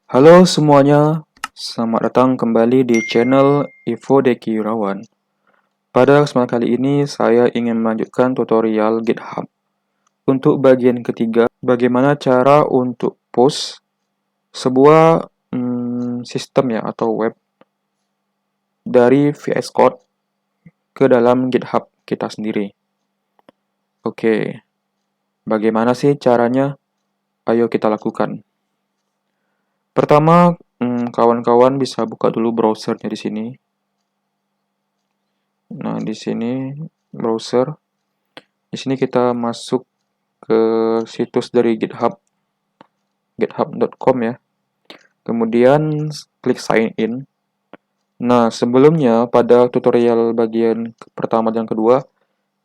Halo semuanya, selamat datang kembali di channel Ivo Deki Yurawan. Pada kesempatan kali ini saya ingin melanjutkan tutorial GitHub. Untuk bagian ketiga, bagaimana cara untuk post sebuah sistem ya atau web dari VS Code ke dalam GitHub kita sendiri. Oke, bagaimana sih caranya? Ayo kita lakukan. Pertama, kawan-kawan bisa buka dulu browsernya di sini. Nah, di sini browser. Di sini kita masuk ke situs dari GitHub, github.com ya. Kemudian klik sign in. Nah, sebelumnya pada tutorial bagian pertama dan kedua,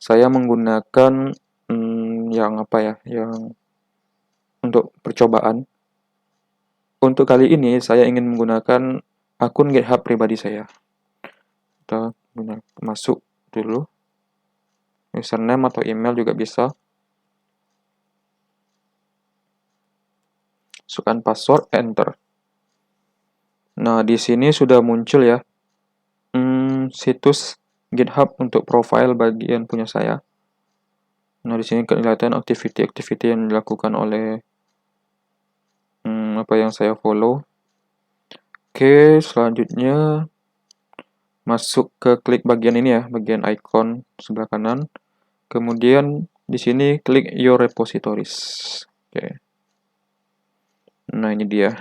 saya menggunakan yang untuk percobaan. Untuk kali ini saya ingin menggunakan akun GitHub pribadi saya. Kita masuk dulu, username atau email juga bisa. Masukkan password, enter. Nah, di sini sudah muncul ya situs GitHub untuk profile bagian punya saya. Nah, di sini kelihatan activity-activity yang dilakukan oleh apa yang saya follow. Oke, selanjutnya masuk ke klik bagian ini ya, bagian icon sebelah kanan. Kemudian di sini klik your repositories. Oke. Nah, ini dia.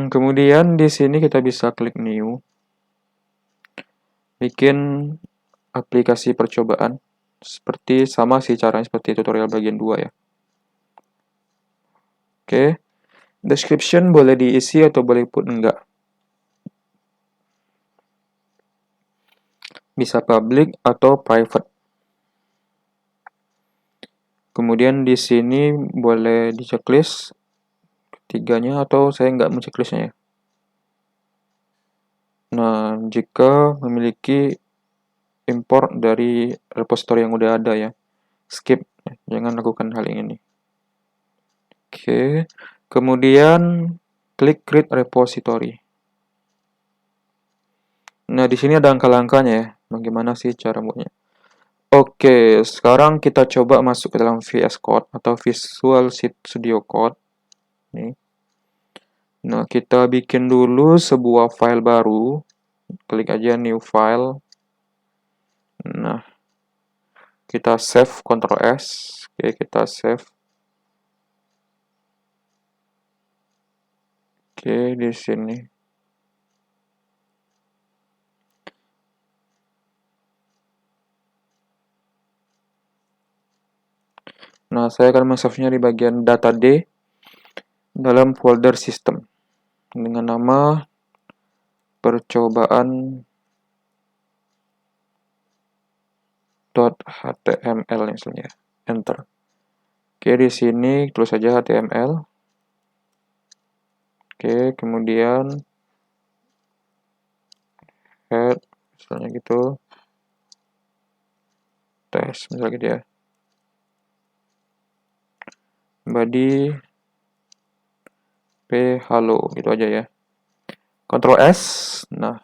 Kemudian di sini kita bisa klik new. Bikin aplikasi percobaan. Seperti sama sih caranya seperti tutorial bagian 2 ya. Oke. Description boleh diisi atau boleh pun enggak. Bisa public atau private. Kemudian di sini boleh di checklist ketiganya atau saya enggak men-checklistnya ya. Nah, jika memiliki import dari repository yang udah ada ya, skip, jangan lakukan hal ini. Oke, kemudian klik create repository. Nah, di sini ada angka-angkanya ya, bagaimana sih cara buatnya. Oke, sekarang kita coba masuk ke dalam VS Code atau Visual Studio Code. Nih. Nah, kita bikin dulu sebuah file baru. Klik aja new file. Nah, kita save, Ctrl S. Oke, kita save. Oke, di sini. Nah, saya akan men-save-nya di bagian data D dalam folder system dengan nama percobaan .html misalnya. Enter. Oke, di sini tulis saja HTML. Oke, kemudian head misalnya gitu. Tes misalnya gitu ya. Body hello gitu aja ya. Ctrl S. Nah,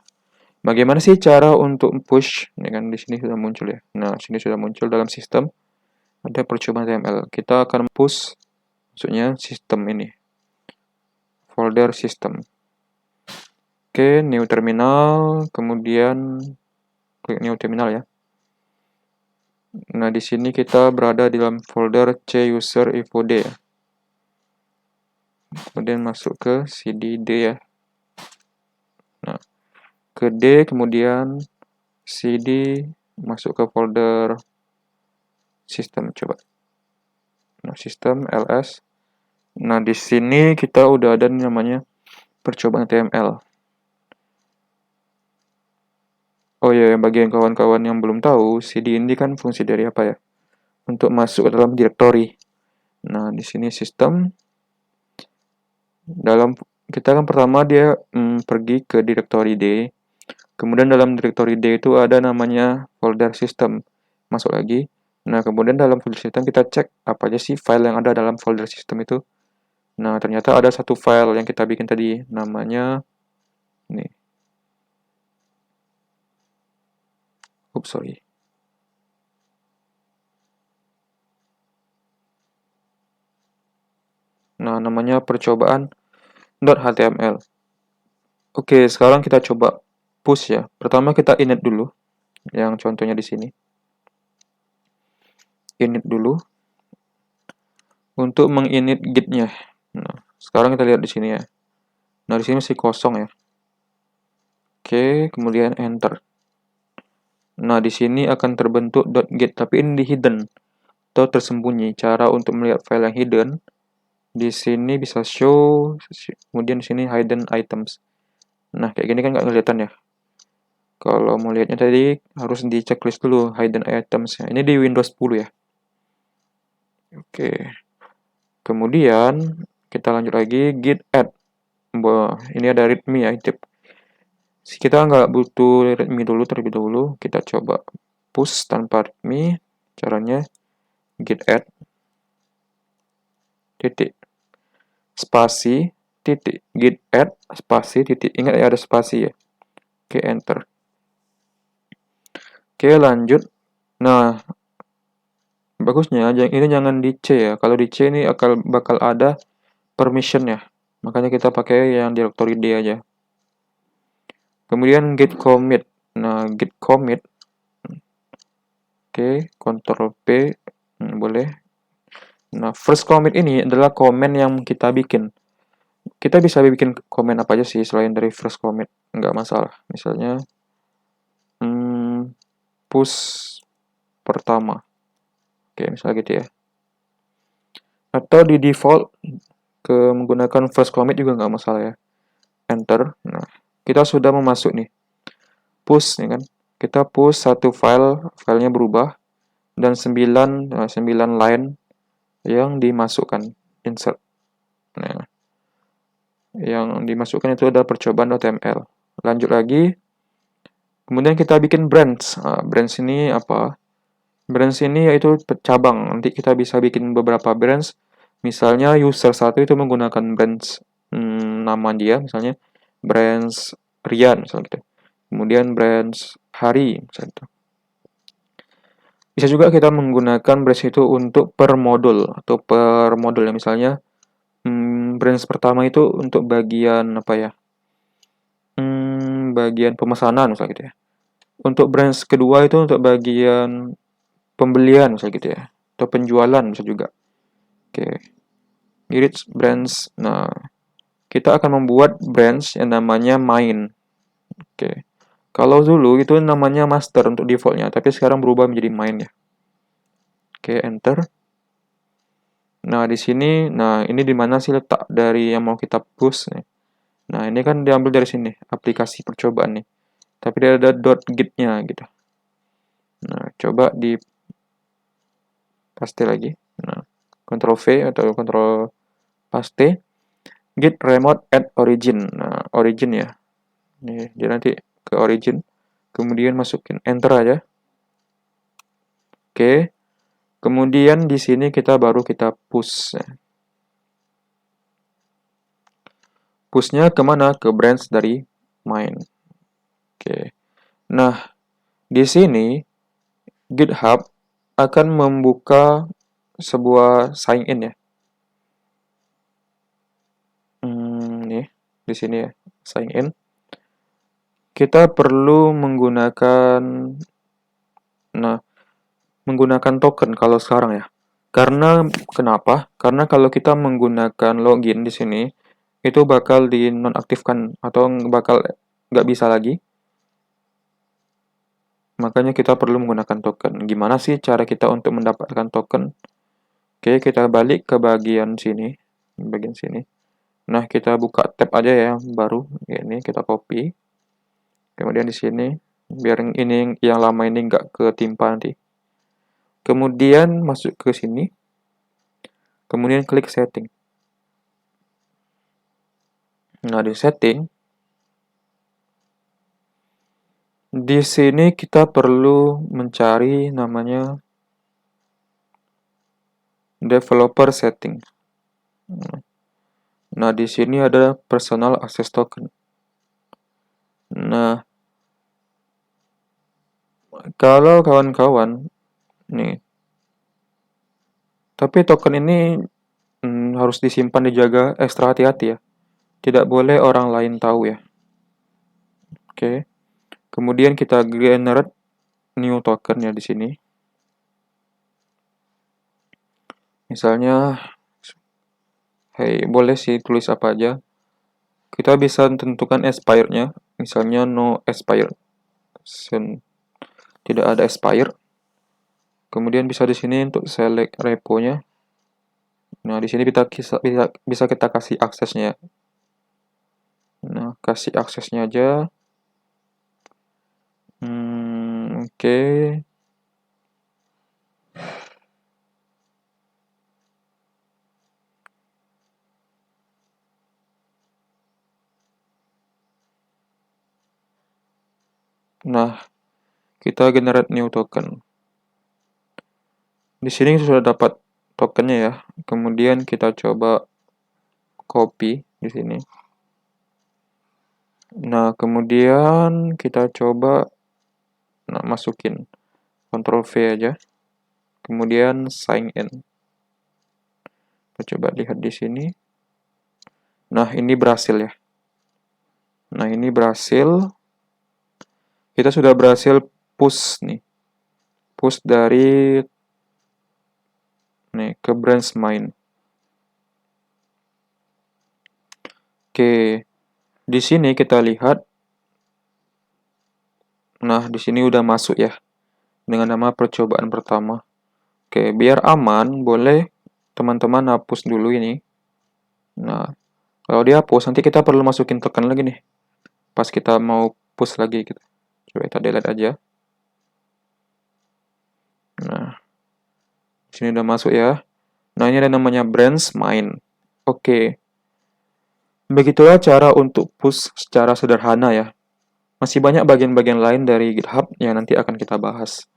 bagaimana sih cara untuk push? Ini kan di sini sudah muncul ya. Nah, sini sudah muncul dalam sistem ada percobaan HTML. Kita akan push maksudnya sistem ini. Folder system. Oke, new terminal, kemudian klik new terminal ya. Nah, di sini kita berada di dalam folder C user ifod ya. Kemudian masuk ke cd D ya. Nah, ke D, kemudian cd masuk ke folder sistem coba. Nah, sistem ls. Nah, di sini kita udah ada namanya percobaan HTML. Oh ya, yang bagi kawan-kawan yang belum tahu, cd ini kan fungsi dari apa ya? Untuk masuk ke dalam directory. Nah, di sini sistem. Kita kan pertama dia pergi ke directory D. Kemudian dalam directory D itu ada namanya folder system. Masuk lagi. Nah, kemudian dalam folder system kita cek apa aja sih file yang ada dalam folder system itu. Nah, ternyata ada satu file yang kita bikin tadi, namanya nih. Oops, sorry. Nah, namanya percobaan.html. Oke, sekarang kita coba push ya. Pertama kita init dulu, yang contohnya di sini. Init dulu untuk menginit git-nya. Nah, sekarang kita lihat di sini ya. Nah, di sini masih kosong ya. Oke, kemudian enter. Nah, di sini akan terbentuk .git, tapi ini di hidden atau tersembunyi. Cara untuk melihat file yang hidden, di sini bisa show, kemudian di sini hidden items. Nah, kayak gini kan nggak kelihatan ya. Kalau mau lihatnya tadi harus di checklist dulu hidden items. Ini di Windows 10 ya. Oke. Kemudian kita lanjut lagi git add. Ini ada readme ya. Kita nggak butuh readme dulu terlebih dahulu. Kita coba push tanpa readme. Caranya git add titik spasi titik git add spasi titik. Ingat ya ada spasi ya. Oke, enter. Oke, lanjut. Nah, bagusnya ini jangan di C ya. Kalau di C ini bakal ada permission ya. Makanya kita pakai yang directory D aja. Kemudian git commit. Nah, git commit. Oke, Ctrl P. Boleh. Nah, first commit ini adalah comment yang kita bikin. Kita bisa bikin comment apa aja sih selain dari first commit. Nggak masalah. Misalnya, push pertama. Oke, misalnya gitu ya. Atau di default menggunakan first commit juga nggak masalah ya. Enter. Nah, kita sudah memasuk nih. Push nih kan. Kita push satu filenya berubah dan 9 line yang dimasukkan. Insert. Nah, yang dimasukkan itu ada percobaan.html. Lanjut lagi. Kemudian kita bikin branch. Nah, branch ini apa? Branch ini yaitu cabang. Nanti kita bisa bikin beberapa branch. Misalnya user 1 itu menggunakan branch nama dia, misalnya branch Rian, misalnya gitu. Kemudian branch Hari, misalnya gitu. Bisa juga kita menggunakan branch itu untuk per modul atau per modul ya, misalnya branch pertama itu untuk bagian apa ya? Bagian pemesanan misalnya gitu ya. Untuk branch kedua itu untuk bagian pembelian misalnya gitu ya. Atau penjualan bisa juga. Oke. Git branch. Nah, kita akan membuat branch yang namanya main. Oke. Kalau dulu itu namanya master untuk defaultnya, tapi sekarang berubah menjadi main ya. Oke, enter. Nah, di sini, ini di mana sih letak dari yang mau kita push nih. Nah, ini kan diambil dari sini, aplikasi percobaan nih. Tapi dia ada .git-nya gitu. Nah, coba di paste lagi. Nah, Ctrl V atau Ctrl paste. Git remote add origin. Nah, origin ya. Nih, dia nanti ke origin. Kemudian masukin enter aja. Oke. Kemudian di sini kita push. Pushnya kemana? Ke branch dari main. Oke. Nah, di sini GitHub akan membuka sebuah sign in ya. Nih, di sini ya, sign in. Kita perlu menggunakan token kalau sekarang ya. Karena kenapa? Karena kalau kita menggunakan login di sini, itu bakal dinonaktifkan atau bakal nggak bisa lagi. Makanya kita perlu menggunakan token. Gimana sih cara kita untuk mendapatkan token? Oke, kita balik ke bagian sini. Bagian sini. Nah, kita buka tab aja ya yang baru. Ini kita copy. Kemudian di sini, biar ini yang lama ini nggak ketimpa nanti. Kemudian masuk ke sini. Kemudian klik setting. Nah, di setting, di sini kita perlu mencari namanya developer setting. Nah, di sini ada personal access token. Nah, kalau kawan-kawan nih, tapi token ini harus disimpan, dijaga ekstra hati-hati ya. Tidak boleh orang lain tahu ya. Oke. Kemudian kita generate new token ya di sini. Misalnya, hey, boleh sih tulis apa aja. Kita bisa tentukan expired-nya. Misalnya no expired. Tidak ada expire. Kemudian bisa di sini untuk select repo-nya. Nah, di sini bisa kita kasih aksesnya. Nah, kasih aksesnya aja. Oke. Nah, kita generate new token. Di sini sudah dapat tokennya ya. Kemudian kita coba copy di sini. Nah, kemudian kita coba masukin Ctrl V aja. Kemudian sign in. Kita coba lihat di sini. Nah, ini berhasil ya. Nah, ini berhasil. Kita sudah berhasil push nih. Push dari nih ke branch main. Oke. Di sini kita lihat. Nah, di sini udah masuk ya. Dengan nama percobaan pertama. Oke, biar aman, boleh teman-teman hapus dulu ini. Nah, kalau dihapus, nanti kita perlu masukin token lagi nih. Pas kita mau push lagi gitu. Coba kita delete aja. Nah, sini udah masuk ya. Nah, ini ada namanya branch main. Oke. Begitulah cara untuk push secara sederhana ya. Masih banyak bagian-bagian lain dari GitHub yang nanti akan kita bahas.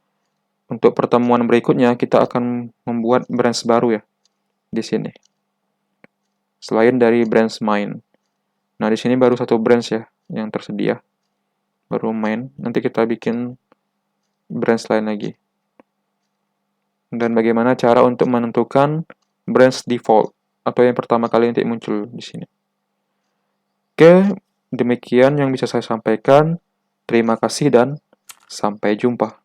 Untuk pertemuan berikutnya, kita akan membuat branch baru ya di sini. Selain dari branch main. Nah, di sini baru satu branch ya yang tersedia. Baru main. Nanti kita bikin branch lain lagi. Dan bagaimana cara untuk menentukan branch default atau yang pertama kali nanti muncul di sini. Oke, demikian yang bisa saya sampaikan. Terima kasih dan sampai jumpa.